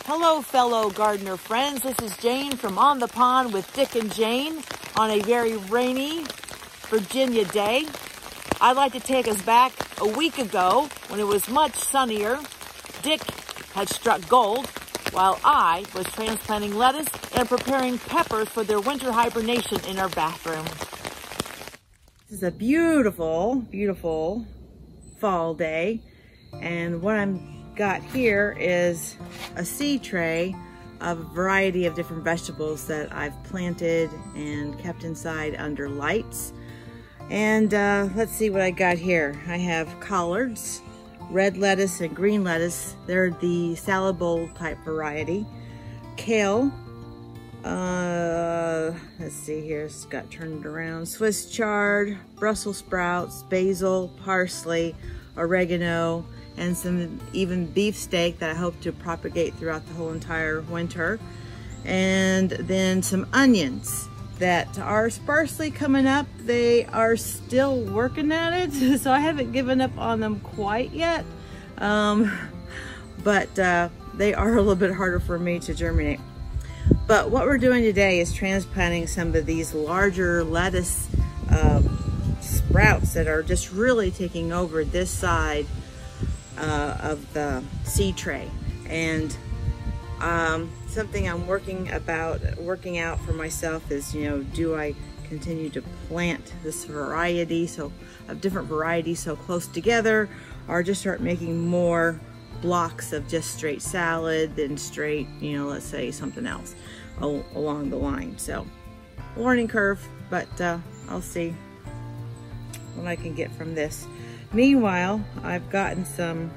Hello, fellow gardener friends. This is Jane from On the Pond with Dick and Jane on a very rainy Virginia day. I'd like to take us back a week ago when it was much sunnier. Dick had struck gold while I was transplanting lettuce and preparing peppers for their winter hibernation in our bathroom. This is a beautiful, beautiful fall day, and what I've got here is a seed tray of a variety of different vegetables that I've planted and kept inside under lights. And let's see what I got here. I have collards, red lettuce and green lettuce. They're the salad bowl type variety. Kale, let's see here, it's got turned around. Swiss chard, Brussels sprouts, basil, parsley, oregano, and some even beefsteak that I hope to propagate throughout the whole entire winter. And then some onions that are sparsely coming up. They are still working at it, so I haven't given up on them quite yet. But they are a little bit harder for me to germinate. But what we're doing today is transplanting some of these larger lettuce sprouts that are just really taking over this side of the seed tray. And something I'm working out for myself is, you know, do I continue to plant this variety of different varieties so close together, or just start making more blocks of just straight salad and straight, you know, let's say something else along the line. So learning curve, but I'll see what I can get from this. Meanwhile, I've gotten some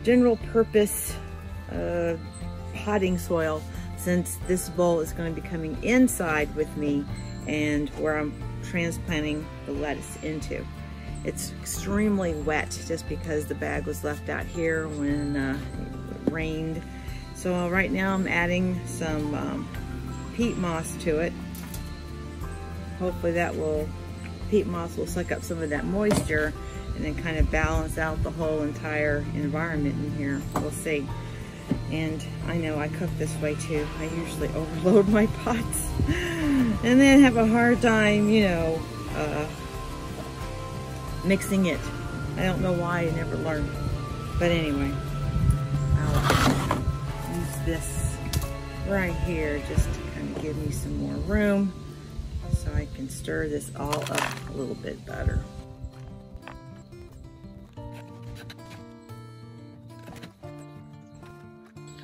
general purpose potting soil, since this bowl is going to be coming inside with me and where I'm transplanting the lettuce into. It's extremely wet just because the bag was left out here when it rained. So right now I'm adding some peat moss to it. Hopefully peat moss will suck up some of that moisture and then kind of balance out the whole entire environment in here. We'll see. And I know I cook this way too. I usually overload my pots and then have a hard time, you know, mixing it. I don't know why, I never learned. But anyway, I'll use this right here just to kind of give me some more room so I can stir this all up a little bit better.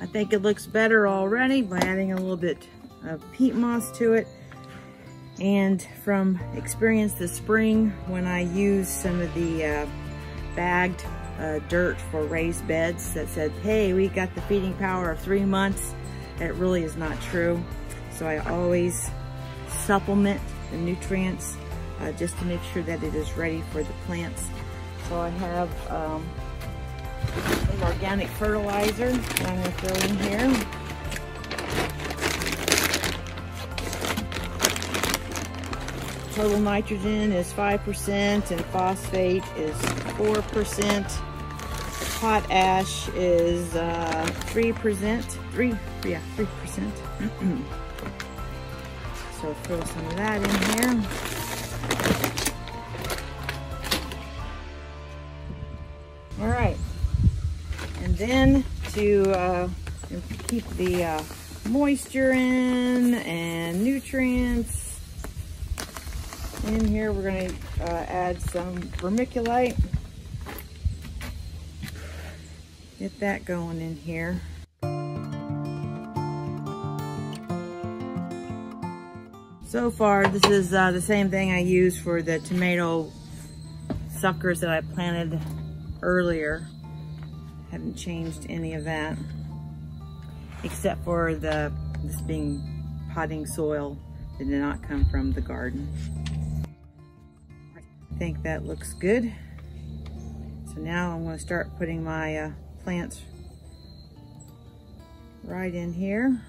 I think it looks better already by adding a little bit of peat moss to it. And from experience this spring, when I used some of the bagged dirt for raised beds that said, hey, we got the feeding power of 3 months, that really is not true. So I always supplement the nutrients just to make sure that it is ready for the plants. So I have some organic fertilizer that I'm going to throw in here. Total nitrogen is 5% and phosphate is 4%. Potash is 3%. 3%. So throw some of that in here. All right. And then to keep the moisture in and nutrients in here, we're going to add some vermiculite. Get that going in here. So far, this is the same thing I used for the tomato suckers that I planted earlier. Haven't changed any of that, except for this being potting soil that did not come from the garden. I think that looks good. So now I'm going to start putting my plants right in here.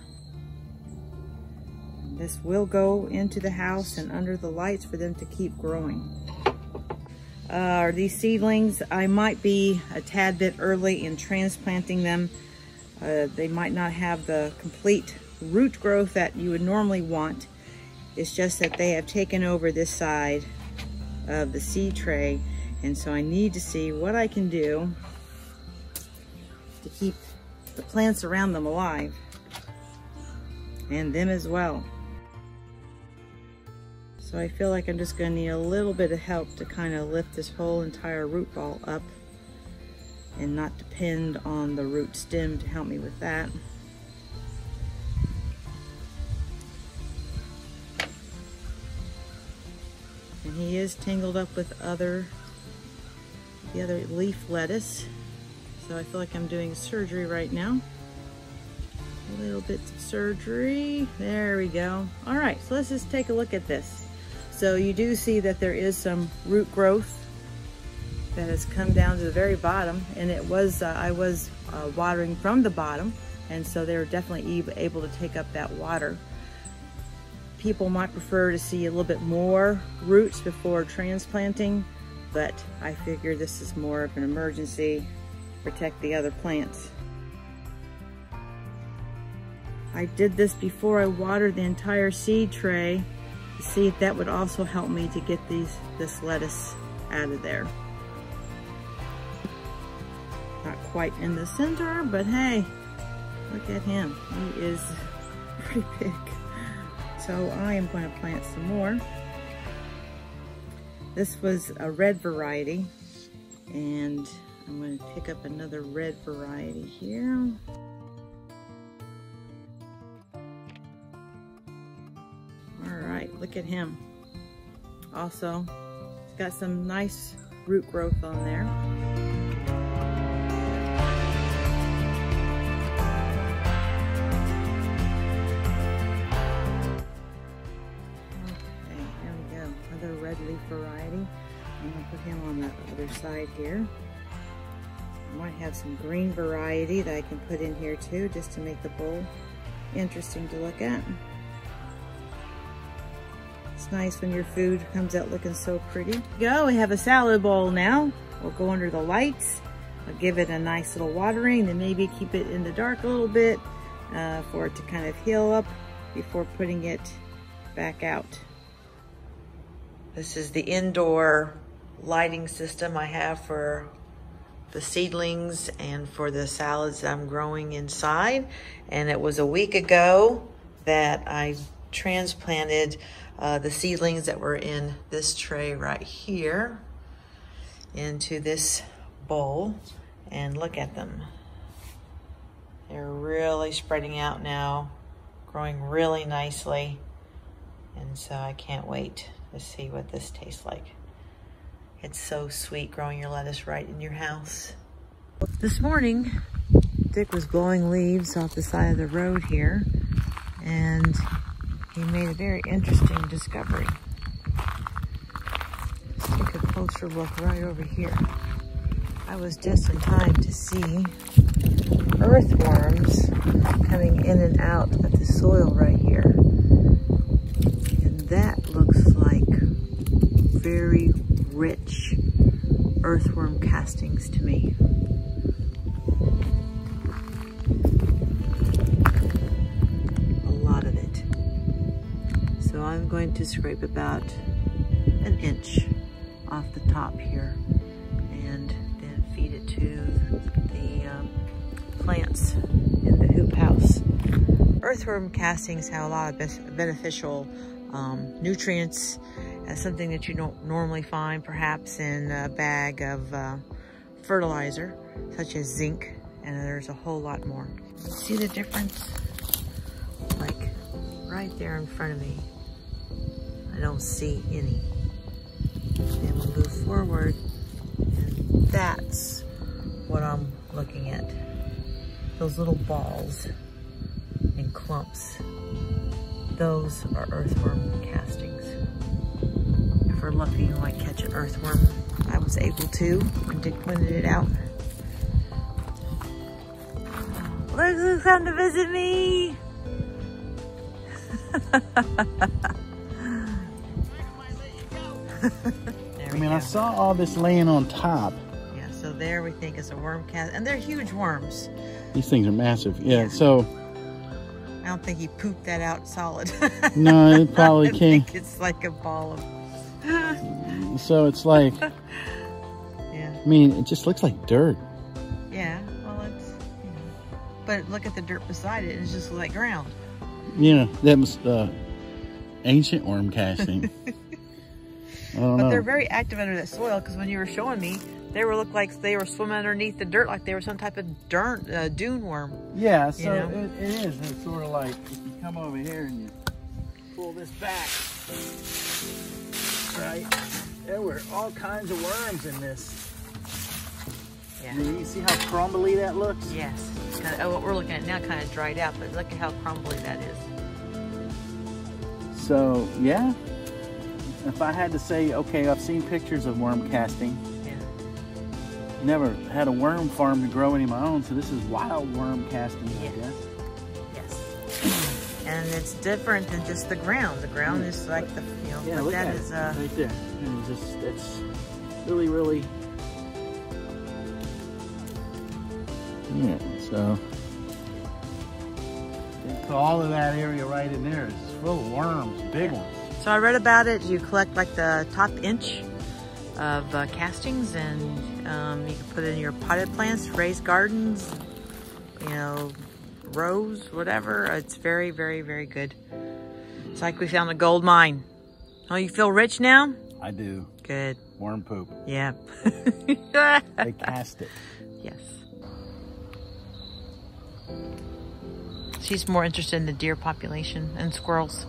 This will go into the house and under the lights for them to keep growing. These seedlings, I might be a tad bit early in transplanting them. They might not have the complete root growth that you would normally want. It's just that they have taken over this side of the seed tray, and so I need to see what I can do to keep the plants around them alive, and them as well. So I feel like I'm just going to need a little bit of help to kind of lift this whole entire root ball up, and not depend on the root stem to help me with that. And he is tangled up with the other leaf lettuce. So I feel like I'm doing surgery right now. A little bits of surgery. There we go. All right, so let's just take a look at this. So you do see that there is some root growth that has come down to the very bottom, and it was I was watering from the bottom, and so they're definitely able to take up that water. People might prefer to see a little bit more roots before transplanting, but I figure this is more of an emergency, protect the other plants. I did this before I watered the entire seed tray to see if that would also help me to get this lettuce out of there. Not quite in the center, but hey, look at him. He is pretty big. So I am going to plant some more. This was a red variety, and I'm going to pick up another red variety here. All right, look at him. Also, it's got some nice root growth on there. Red leaf variety. I'm going to put him on the other side here. I might have some green variety that I can put in here too, just to make the bowl interesting to look at. It's nice when your food comes out looking so pretty. Go, we have a salad bowl now. We'll go under the lights. I'll give it a nice little watering, then maybe keep it in the dark a little bit for it to kind of heal up before putting it back out. This is the indoor lighting system I have for the seedlings and for the salads that I'm growing inside. And it was a week ago that I transplanted the seedlings that were in this tray right here into this bowl. And look at them. They're really spreading out now, growing really nicely. And so I can't wait to see what this tastes like. It's so sweet growing your lettuce right in your house. This morning, Dick was blowing leaves off the side of the road here, and he made a very interesting discovery. Let's take a closer look right over here. I was just in time to see earthworms coming in and out of the soil right here. That looks like very rich earthworm castings to me. A lot of it. So I'm going to scrape about an inch off the top here and then feed it to the plants in the hoop house. Earthworm castings have a lot of beneficial nutrients. Something that you don't normally find perhaps in a bag of fertilizer, such as zinc, and there's a whole lot more. See the difference? Like right there in front of me, I don't see any. Then we'll move forward, and that's what I'm looking at. Those little balls and clumps. Those are earthworm castings. If we're lucky, you might catch an earthworm. I was able to when Dick pointed it out. Look who's come to visit me! I saw all this laying on top. Yeah, so there we think is a worm cast, and they're huge worms. These things are massive. Yeah, Yeah. so. I don't think he pooped that out solid. No, it probably I can't. think it's like a ball of... So it's like, yeah. I mean, it just looks like dirt. Yeah, well, it's, you know. But look at the dirt beside it. It's just like ground. You know, that was the ancient worm casting. I don't know. But they're very active under that soil, because when you were showing me, they were looked like they were swimming underneath the dirt, like they were some type of dune worm. Yeah, so you know? it is. It's sort of like if you come over here and you pull this back, right? There were all kinds of worms in this. Yeah. You see how crumbly that looks? Yes. What we're looking at now kind of dried out, but look at how crumbly that is. So, yeah. If I had to say, okay, I've seen pictures of worm casting. Yeah. Never had a worm farm to grow any of my own, so this is wild worm casting, Yeah. I guess. Yes. And it's different than just the ground. The ground is like the, you know, Yeah, but look that at is, it right there. And just, it's really, really, yeah, so all of that area right in there is full of worms, big ones. So I read about it. You collect like the top inch of castings, and you can put it in your potted plants, raised gardens, you know, rows, whatever. It's very, very, very good. It's like we found a gold mine. Oh, you feel rich now? I do. Good. Worm poop. Yeah. They cast it. Yes. She's more interested in the deer population and squirrels.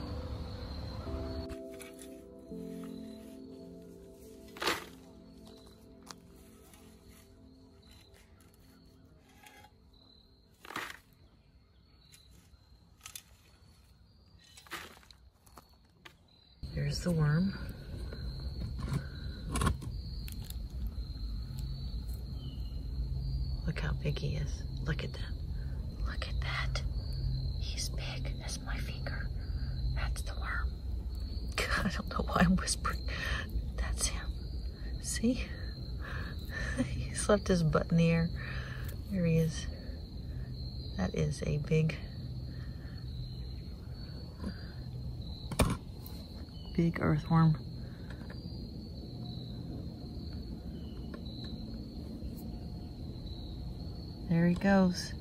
There's the worm. Look how big he is. Look at that. Look at that. He's big as my finger. That's the worm. God, I don't know why I'm whispering. That's him. See? He's left his butt in the air. There he is. That is a big earthworm. There he goes.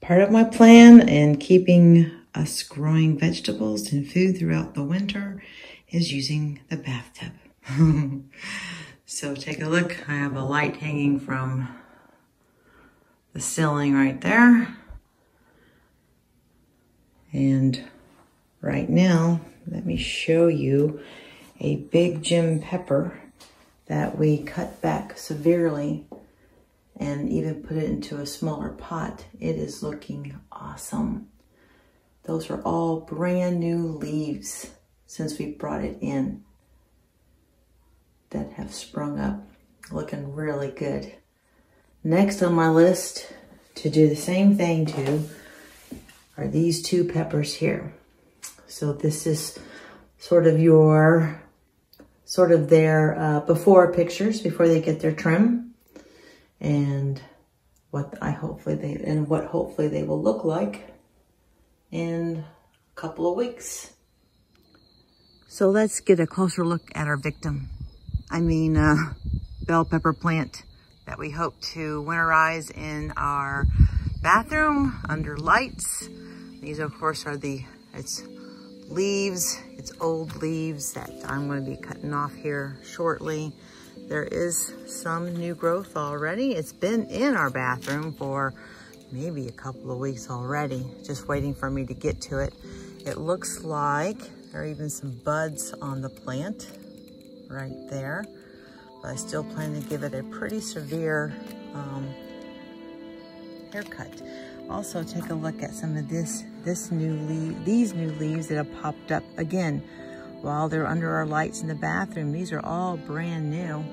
Part of my plan in keeping us growing vegetables and food throughout the winter is using the bathtub. So take a look. I have a light hanging from the ceiling right there. And right now, let me show you a big gem pepper that we cut back severely and even put it into a smaller pot. It is looking awesome. Those are all brand new leaves since we brought it in that have sprung up, looking really good. Next on my list to do the same thing to are these two peppers here. So this is sort of their before pictures before they get their trim, and what hopefully they will look like in a couple of weeks. So let's get a closer look at our victim. I mean, bell pepper plant that we hope to winterize in our bathroom under lights. These, of course, are its leaves, its old leaves that I'm going to be cutting off here shortly. There is some new growth already. It's been in our bathroom for maybe a couple of weeks already, just waiting for me to get to it. It looks like there are even some buds on the plant right there, but I still plan to give it a pretty severe haircut. Also, take a look at some of these new leaves that have popped up again while they're under our lights in the bathroom. These are all brand new,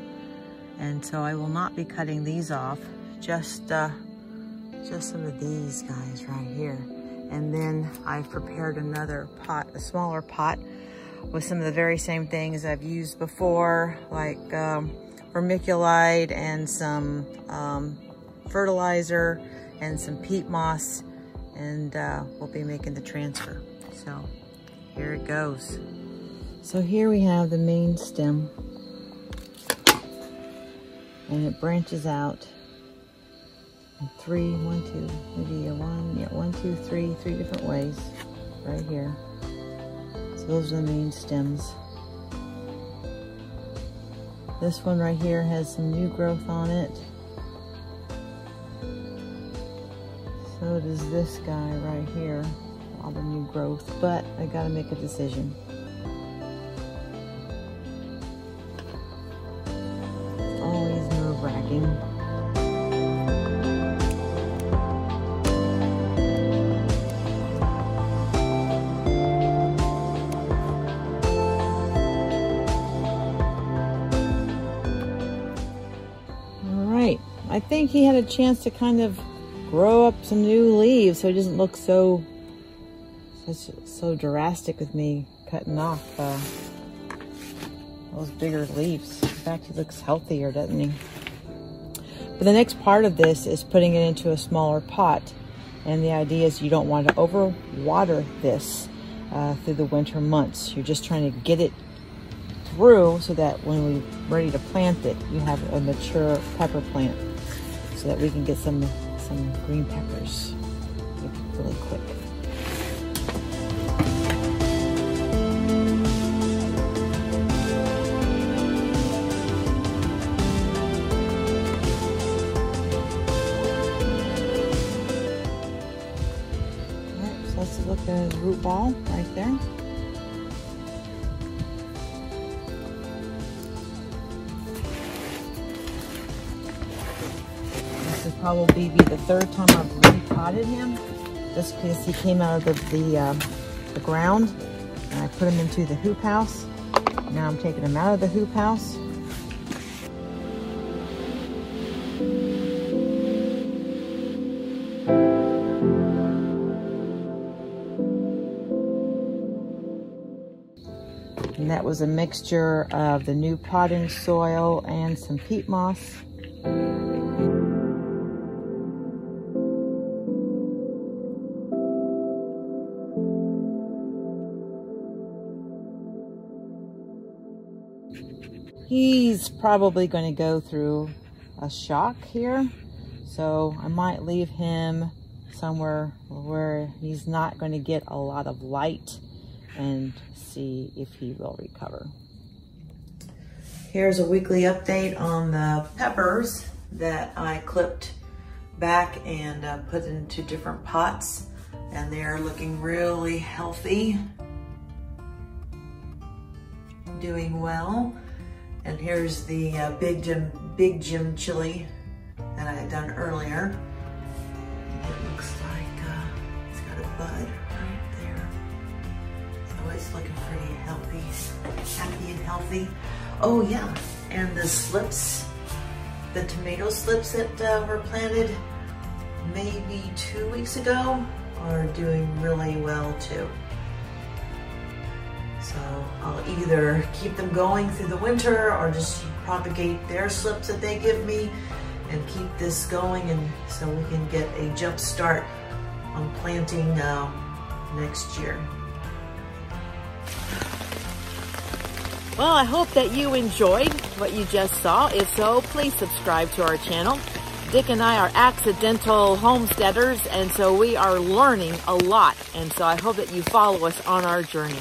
and so I will not be cutting these off just some of these guys right here. And then I've prepared another pot, a smaller pot, with some of the very same things I've used before, like vermiculite and some fertilizer and some peat moss, and we'll be making the transfer. So here it goes. So here we have the main stem, and it branches out in three different ways right here. So those are the main stems. This one right here has some new growth on it. So does this guy right here, all the new growth, but I gotta make a decision. Always nerve-wracking. I think he had a chance to kind of grow up some new leaves so it doesn't look so drastic with me cutting off those bigger leaves. In fact, he looks healthier, doesn't he? But the next part of this is putting it into a smaller pot, and the idea is you don't want to overwater this through the winter months. You're just trying to get it through so that when we're ready to plant it, you have a mature pepper plant, so that we can get some green peppers really quick. Alright, so let's look at his root ball right there. Probably be the third time I've repotted him, just because he came out of the ground, and I put him into the hoop house. Now I'm taking him out of the hoop house. And that was a mixture of the new potting soil and some peat moss. He's probably going to go through a shock here, so I might leave him somewhere where he's not going to get a lot of light and see if he will recover. Here's a weekly update on the peppers that I clipped back and put into different pots, and they're looking really healthy, doing well. And here's the Big Jim chili that I had done earlier. It looks like it's got a bud right there. So it's looking pretty healthy, happy and healthy. Oh yeah, and the slips, the tomato slips that were planted maybe 2 weeks ago are doing really well too. So I'll either keep them going through the winter or just propagate their slips that they give me and keep this going, and so we can get a jump start on planting next year. Well, I hope that you enjoyed what you just saw. If so, please subscribe to our channel. Dick and I are accidental homesteaders, and so we are learning a lot. And so I hope that you follow us on our journey.